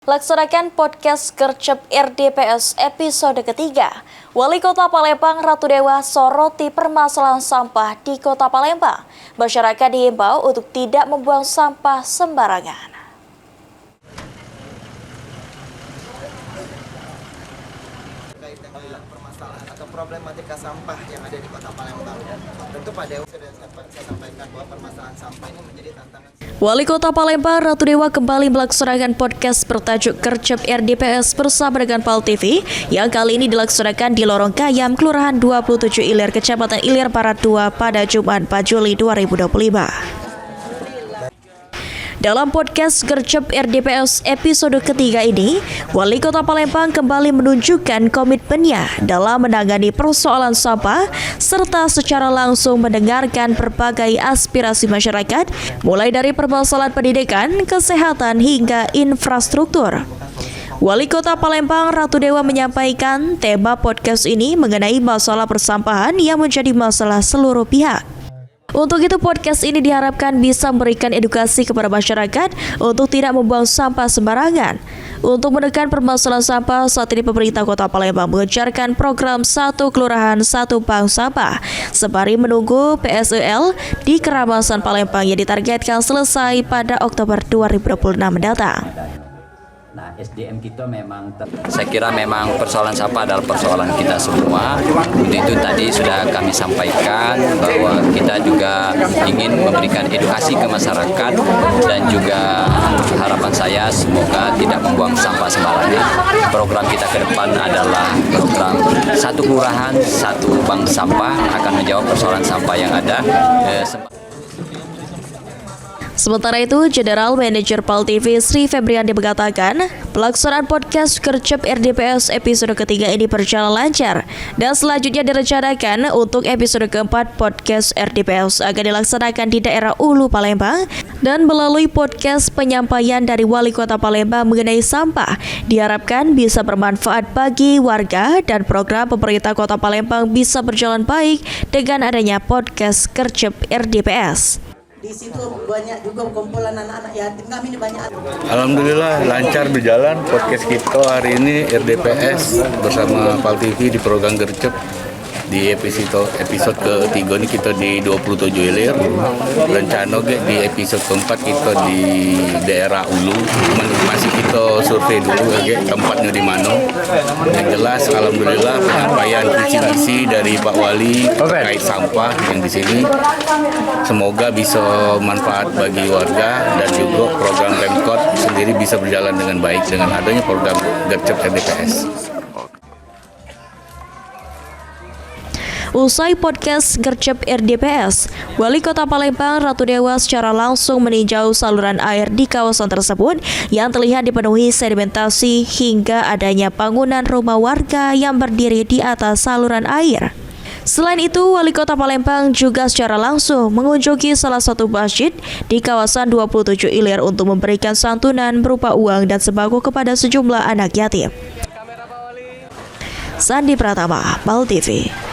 Laksanakan podcast Gercep RDPS episode ketiga. Wali Kota Palembang Ratu Dewa soroti permasalahan sampah di Kota Palembang. Masyarakat diimbau untuk tidak membuang sampah sembarangan. Permasalahan atau problematika sampah yang ada di Kota Palembang. Tentu pada sudah saya sampaikan bahwa permasalahan sampah ini menjadi tantangan. Wali Kota Palembang Ratu Dewa kembali melaksanakan podcast bertajuk Gercep RDPS bersama dengan PAL TV yang kali ini dilaksanakan di Lorong Kayam, Kelurahan 27 Ilir, Kecamatan Ilir Barat 2 pada Jumat 4 Juli 2025. Dalam podcast Gercep RDPS episode ketiga ini, Wali Kota Palembang kembali menunjukkan komitmennya dalam menangani persoalan sampah serta secara langsung mendengarkan berbagai aspirasi masyarakat, mulai dari permasalahan pendidikan, kesehatan hingga infrastruktur. Wali Kota Palembang Ratu Dewa menyampaikan tema podcast ini mengenai masalah persampahan yang menjadi masalah seluruh pihak. Untuk itu podcast ini diharapkan bisa memberikan edukasi kepada masyarakat untuk tidak membuang sampah sembarangan. Untuk menekan permasalahan sampah, saat ini pemerintah Kota Palembang mengejarkan program Satu Kelurahan Satu Bank Sampah sembari menunggu PSEL di Keramasan Palembang yang ditargetkan selesai pada Oktober 2026 mendatang. Nah, SDM kita memang saya kira memang persoalan sampah adalah persoalan kita semua. Untuk itu tadi sudah kami sampaikan bahwa kita juga ingin memberikan edukasi ke masyarakat dan juga harapan saya semoga tidak membuang sampah sembarangan. Program kita ke depan adalah program Satu Kelurahan Satu Bank Sampah akan menjawab persoalan sampah yang ada. Sementara itu, General Manager PAL TV Sri Febriandi mengatakan, pelaksanaan podcast Gercep RDPS episode ketiga ini berjalan lancar dan selanjutnya direncanakan untuk episode keempat podcast RDPS akan dilaksanakan di daerah Ulu Palembang dan melalui podcast penyampaian dari Wali Kota Palembang mengenai sampah diharapkan bisa bermanfaat bagi warga dan program pemerintah Kota Palembang bisa berjalan baik dengan adanya podcast Gercep RDPS. Di situ banyak juga kumpulan anak-anak yatim, kami ini banyak. Alhamdulillah lancar berjalan podcast kita hari ini RDPS bersama PAL TV di program Gercep. Di episode ketiga ini kita di 27 Ilir. Rencana di episode keempat kita di daerah Ulu. Masih kita survei dulu tempatnya di mana. Yang jelas alhamdulillah penyampaian visi misi dari Pak Wali terkait sampah yang di sini semoga bisa manfaat bagi warga dan juga program Pemkot sendiri bisa berjalan dengan baik dengan adanya program Gercep RDPS. Usai podcast Gercep RDPS, Wali Kota Palembang Ratu Dewa secara langsung meninjau saluran air di kawasan tersebut yang terlihat dipenuhi sedimentasi hingga adanya bangunan rumah warga yang berdiri di atas saluran air. Selain itu, Wali Kota Palembang juga secara langsung mengunjungi salah satu masjid di kawasan 27 Ilir untuk memberikan santunan berupa uang dan sembako kepada sejumlah anak yatim. Sandi Pratama, PAL TV.